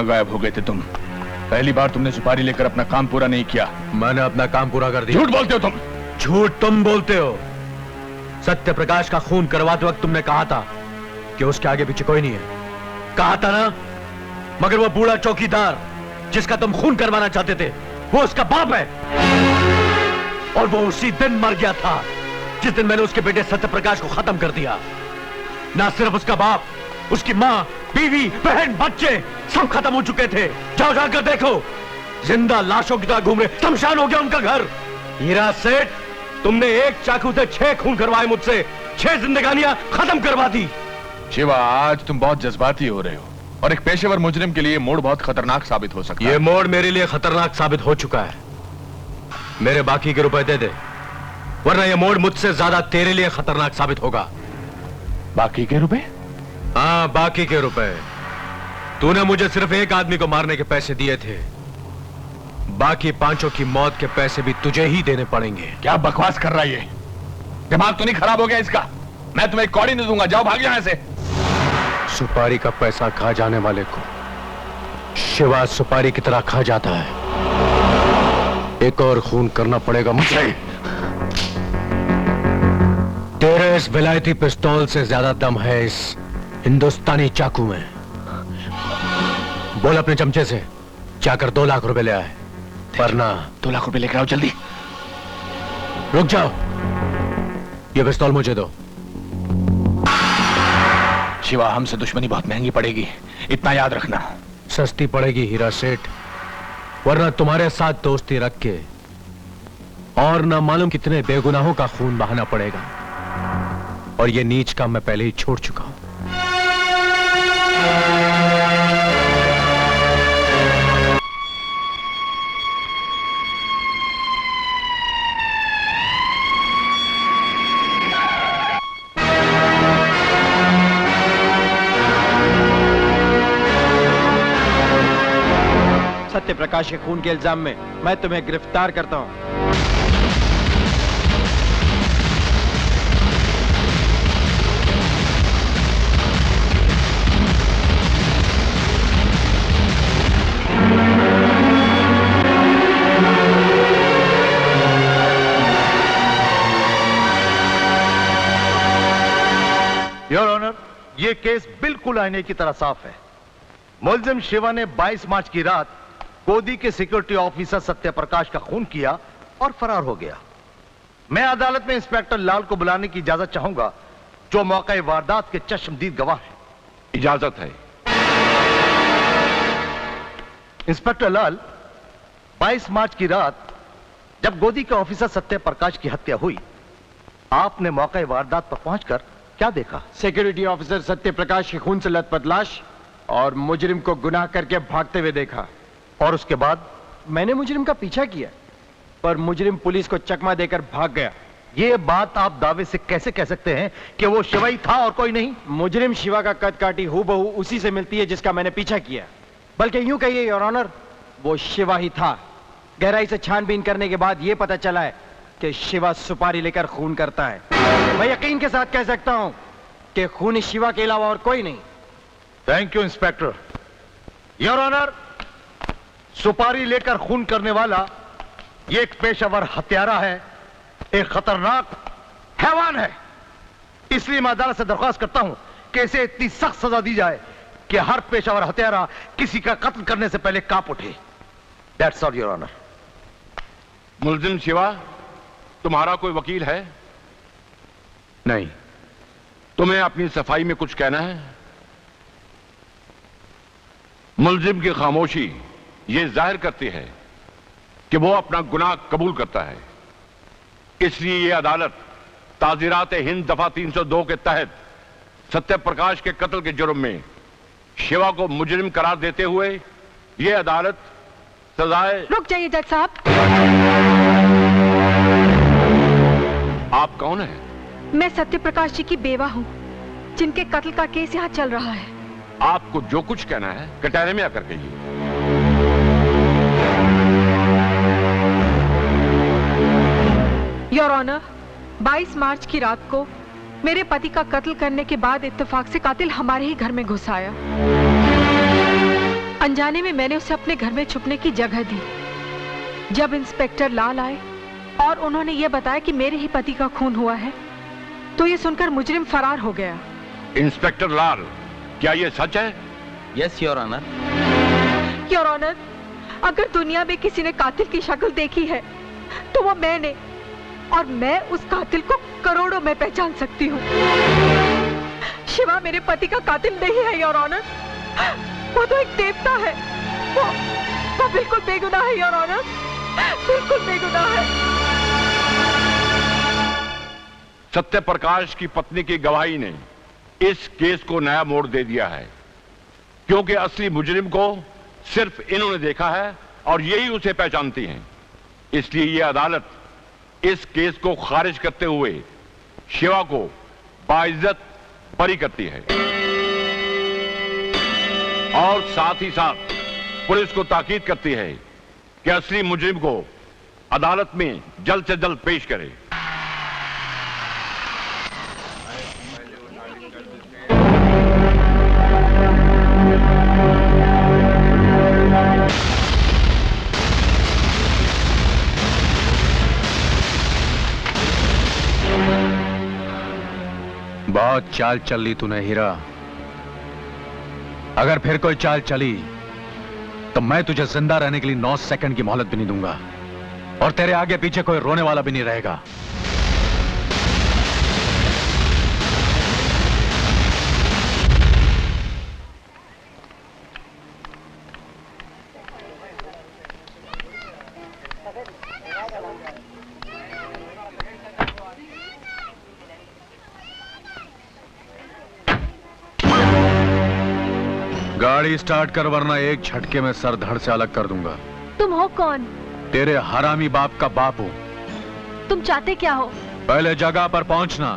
कहाँ गायब हो गए थे तुम? पहली बार तुमने सुपारी लेकर अपना काम पूरा नहीं किया। मैंने अपना काम पूरा कर दिया। झूठ बोलते हो तुम। झूठ तुम बोलते हो। सत्य प्रकाश का खून करवाते वक्त तुमने कहा था कि उसके आगे पीछे कोई नहीं है। कहा था ना? मगर वो बूढ़ा चौकीदार जिसका तुम खून करवाना चाहते थे, वो उसका बाप है। और वो उसी दिन मर गया था जिस दिन मैंने उसके बेटे सत्य प्रकाश को खत्म कर दिया। ना सिर्फ उसका बाप, उसकी माँ, बीवी, बहन, बच्चे सब खत्म हो चुके थे। जाओ जाकर देखो, जिंदा लाशों की तरह घूम रहे, शमशान हो गया उनका घर। हीरा सेठ, तुमने एक चाकू से 6 खून करवाए मुझसे, 6 जिंदगानियां खत्म करवा दी। शिवा, आज तुम बहुत जज्बाती हो रहे हो और एक पेशेवर मुजरिम के लिए मोड़ बहुत खतरनाक साबित हो सकता है। ये मोड़ मेरे लिए खतरनाक साबित हो चुका है। मेरे बाकी के रुपए दे दे, वरना ये मोड़ मुझसे ज्यादा तेरे लिए खतरनाक साबित होगा। बाकी के रुपए? हाँ, बाकी के रुपए। तूने मुझे सिर्फ एक आदमी को मारने के पैसे दिए थे, बाकी 5 की मौत के पैसे भी तुझे ही देने पड़ेंगे। क्या बकवास कर रहा है ये? दिमाग तो नहीं खराब हो गया इसका? मैं तुम्हें एक कौड़ी नहीं दूंगा, जाओ भाग यहां से। सुपारी का पैसा खा जाने वाले को शिवा सुपारी की तरह खा जाता है। एक और खून करना पड़ेगा मुझे। तेरे इस विलायती पिस्तौल से ज्यादा दम है इस हिंदुस्तानी चाकू में। बोल अपने चमचे से जाकर 2 लाख रुपए ले आए, वरना 2 लाख रुपए लेकर आओ जल्दी। रुक जाओ, ये पिस्तौल मुझे दो। शिवा, हमसे दुश्मनी बहुत महंगी पड़ेगी, इतना याद रखना। सस्ती पड़ेगी हीरा सेठ, वरना तुम्हारे साथ दोस्ती रख के और ना मालूम कितने बेगुनाहों का खून बहाना पड़ेगा। और ये नीच काम मैं पहले ही छोड़ चुका हूं। सत्य प्रकाश के खून के इल्जाम में मैं तुम्हें गिरफ्तार करता हूं। योर ऑनर, ये केस बिल्कुल आईने की तरह साफ है। मुलजिम शिवा ने 22 मार्च की रात गोदी के सिक्योरिटी ऑफिसर सत्य प्रकाश का खून किया और फरार हो गया। मैं अदालत में इंस्पेक्टर लाल को बुलाने की इजाजत चाहूंगा, जो मौके वारदात के चश्मदीद गवाह हैं। इजाजत है। इंस्पेक्टर लाल, 22 मार्च की रात जब गोदी के ऑफिसर सत्य प्रकाश की हत्या हुई, आपने मौके वारदात पर पहुंचकर क्या देखा? सिक्योरिटी ऑफिसर सत्य प्रकाश के खून से लथपथ लाश और मुजरिम को गुनाह करके भागते हुए देखा। और उसके बाद? मैंने मुजरिम का पीछा किया, पर मुजरिम पुलिस को चकमा देकर भाग गया। ये बात आप दावे से कैसे कह सकते हैं कि वो शिवा ही था और कोई नहीं? मुजरिम शिवा का कद काठी हूबहू उसी से मिलती है जिसका मैंने पीछा किया। बल्कि यूं कहिए योर ऑनर, वो शिवा ही था। गहराई से छानबीन करने के बाद यह पता चला है कि शिवा सुपारी लेकर खून करता है। मैं यकीन के साथ कह सकता हूं कि खून शिवा के अलावा और कोई नहीं। Thank you inspector. Your honour, सुपारी लेकर खून करने वाला ये एक पेशेवर हत्यारा है, एक खतरनाक हैवान है। इसलिए मैं अदालत से दरख्वास्त करता हूं कि इसे इतनी सख्त सजा दी जाए कि हर पेशेवर हत्यारा किसी का कत्ल करने से पहले कांप उठे। That's all your honour. मुलजिम शिवा, तुम्हारा कोई वकील है? नहीं। तुम्हें अपनी सफाई में कुछ कहना है? मुलजिम की खामोशी ये जाहिर करती है कि वो अपना गुनाह कबूल करता है। इसलिए ये अदालत ताज़ीरात हिंद दफा 302 के तहत सत्य प्रकाश के कत्ल के जुर्म में शिवा को मुजरिम करार देते हुए ये अदालत सजाए। रुक जाइए जज साहब। आप कौन हैं? मैं सत्य प्रकाश जी की बेवा हूँ, जिनके कत्ल का केस यहाँ चल रहा है। आपको जो कुछ कहना है कटहरे में आकर कहिए। योर ऑनर, 22 मार्च की रात को मेरे पति का कत्ल करने के बाद इत्तेफाक से कातिल हमारे ही घर में घुस आया। अनजाने में मैंने उसे अपने घर में छुपने की जगह दी। जब इंस्पेक्टर लाल आए और उन्होंने ये बताया कि मेरे ही पति का खून हुआ है, तो ये सुनकर मुजरिम फरार हो गया। इंस्पेक्टर लाल, क्या ये सच है? Yes your honour. Your honour, अगर दुनिया में किसी ने कातिल की शक्ल देखी है तो वो मैंने, और मैं उस कातिल को करोड़ों में पहचान सकती हूँ। शिवा मेरे पति का कातिल नहीं है योर ऑनर, वो तो एक देवता है। वो बिल्कुल बेगुनाह है योर ऑनर, बिल्कुल बेगुनाह है। सत्य प्रकाश की पत्नी की गवाही ने इस केस को नया मोड़ दे दिया है, क्योंकि असली मुजरिम को सिर्फ इन्होंने देखा है और यही उसे पहचानती हैं। इसलिए यह अदालत इस केस को खारिज करते हुए शिवा को बाइज्जत बरी करती है और साथ ही साथ पुलिस को ताकीद करती है कि असली मुजरिम को अदालत में जल्द से जल्द पेश करे। बहुत चाल चल ली तूने हीरा। अगर फिर कोई चाल चली तो मैं तुझे जिंदा रहने के लिए 9 सेकंड की मोहलत भी नहीं दूंगा, और तेरे आगे पीछे कोई रोने वाला भी नहीं रहेगा। गाड़ी स्टार्ट कर, वरना एक झटके में सर धड़ से अलग कर दूंगा। तुम हो कौन? तेरे हरामी बाप का बाप हूं। तुम चाहते क्या हो? पहले जगह पर पहुंचना,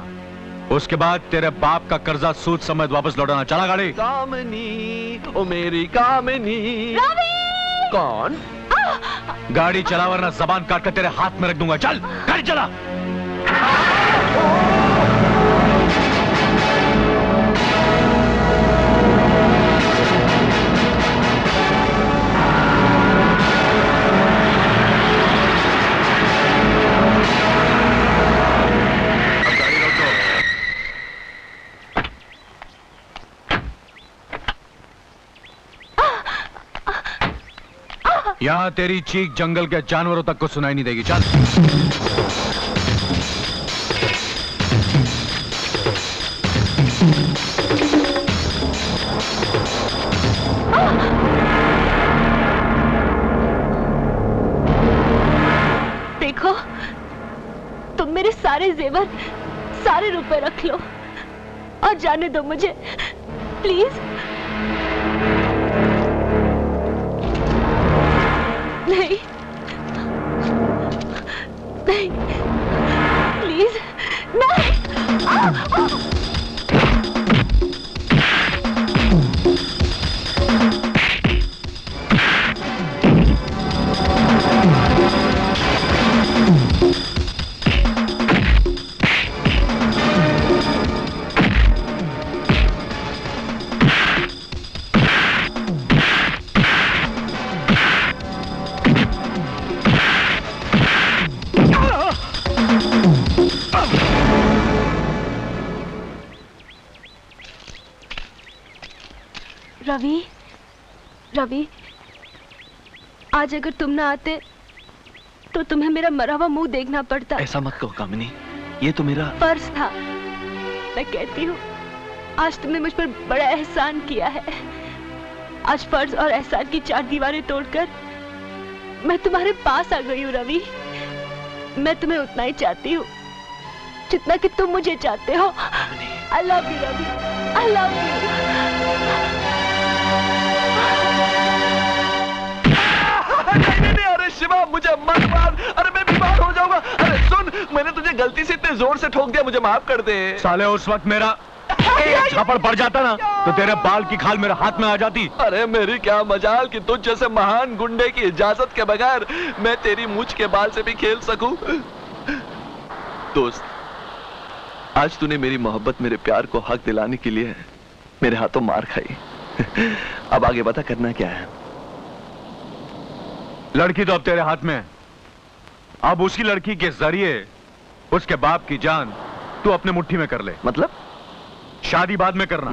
उसके बाद तेरे बाप का कर्जा सूद समेत वापस लौटाना। चला गाड़ी। कामनी, ओ मेरी कामनी। रवि! कौन? गाड़ी चला, वरना जबान काट कर तेरे हाथ में रख दूंगा। चल गाड़ी चला। यहां तेरी चीख जंगल के जानवरों तक को सुनाई नहीं देगी। चल। देखो, तुम मेरे सारे जेवर, सारे रुपए रख लो और जाने दो मुझे, प्लीज। नहीं नहीं, प्लीज नहीं। रवि, रवि, आज अगर तुम ना आते तो तुम्हें मेरा मरा हुआ मुंह देखना पड़ता। ऐसा मत कहो कामिनी, ये तो मेरा फर्ज था। मैं कहती हूँ, आज तुमने मुझ पर बड़ा एहसान किया है। आज फर्ज और एहसान की 4 दीवारें तोड़कर मैं तुम्हारे पास आ गई हूँ रवि। मैं तुम्हें उतना ही चाहती हूँ जितना कि तुम मुझे चाहते हो। I love you Ravi, I love you। नहीं, अरे शिवा मुझे मत मार, अरे मैं बीमार हो जाऊंगा। अरे सुन, मैंने तुझे गलती से इतने जोर से ठोक दिया, मुझे माफ कर दे। साले उस वक्त मेरा एक झापड़ पड़ जाता ना तो तेरे बाल की खाल मेरे हाथ में आ जाती। अरे मेरी क्या मजाल कि तुझ जैसे महान गुंडे की इजाजत के बगैर मैं तेरी मूंछ के बाल से भी खेल सकूं। दोस्त, आज तूने मेरी मोहब्बत, मेरे प्यार को हक दिलाने के लिए मेरे हाथों मार खाई। अब आगे बता, करना क्या है? लड़की तो अब तेरे हाथ में है। अब उसी लड़की के जरिए उसके बाप की जान तू अपने मुट्ठी में कर ले। मतलब? शादी बाद में करना,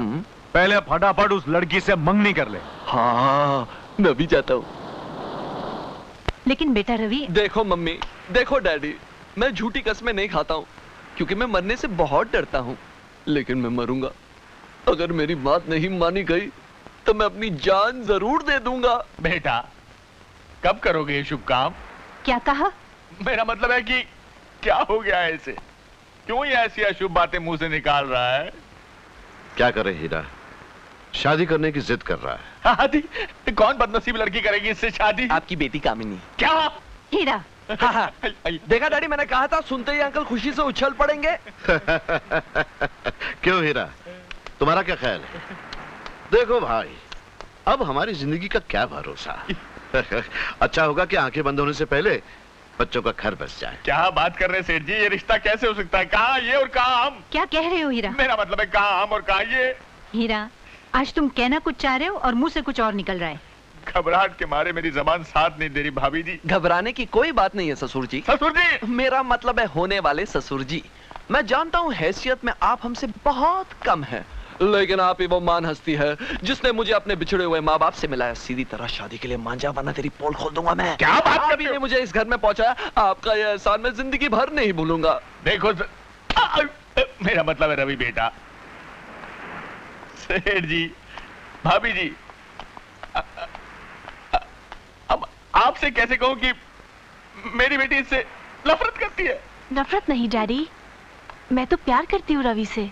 पहले फटाफट उस लड़की से मंगनी कर ले। हाँ, मैं भी चाहता हूँ। लेकिन बेटा रवि। देखो मम्मी, देखो डैडी, मैं झूठी कस्में नहीं खाता हूँ क्योंकि मैं मरने से बहुत डरता हूँ, लेकिन मैं मरूंगा। अगर मेरी बात नहीं मानी गई तो मैं अपनी जान जरूर दे दूंगा। बेटा, कब करोगे ये शुभ काम? क्या कहा? मेरा मतलब है कि क्या हो गया है इसे? क्यों ये ऐसी अशुभ बातें मुंह से निकाल रहा है? क्या करे हीरा, शादी करने की जिद कर रहा है। शादी? कौन बदनसीब लड़की करेगी इससे शादी? आपकी बेटी कामिनी। क्या? हीरा। हाँ हाँ, देखा डैडी, मैंने कहा था, सुनते ही अंकल खुशी से उछल पड़ेंगे। क्यों हीरा, तुम्हारा क्या ख्याल है? देखो भाई, अब हमारी जिंदगी का क्या भरोसा। अच्छा होगा कि आंखें बंद होने से पहले बच्चों का घर बस जाए। क्या बात कर रहे हैं सेठ जी? ये रिश्ता कैसे हो सकता है? कहाँ ये और कहाँ हम? क्या कह रहे हो हीरा? मेरा मतलब है कहाँ हम और कहाँ ये? हीरा, आज तुम कहना कुछ चाह रहे हो और मुंह से कुछ और निकल रहा है। घबराहट के मारे मेरी जबान साथ नहीं दे रही भाभी जी। घबराने की कोई बात नहीं है ससुर जी। ससुर जी? मेरा मतलब है होने वाले ससुर जी। मैं जानता हूँ हैसियत में आप हमसे बहुत कम हैं, लेकिन आप ही वो मान हस्ती है जिसने मुझे अपने बिछड़े हुए माँ बाप से मिलाया। सीधी तरह शादी के लिए मांझा, वरना तेरी पोल खोल दूंगा मैं। क्या बात कर रही ने हो? मुझे इस घर में पहुंचाया, आपका यह एहसान मैं जिंदगी भर नहीं भूलूंगा। देखो मेरा मतलब है रवि बेटा, सेठ जी, भाभी जी, अब आपसे कैसे कहूं कि मेरी बेटी इससे नफरत करती है? नफरत नहीं डैडी, मैं तो प्यार करती हूँ रवि से।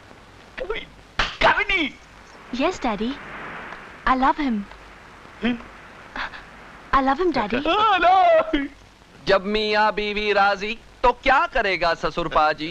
Kamini! Yes daddy, I love him. I love him daddy. जब मियाँ बीवी राजी तो क्या करेगा ससुर पाजी?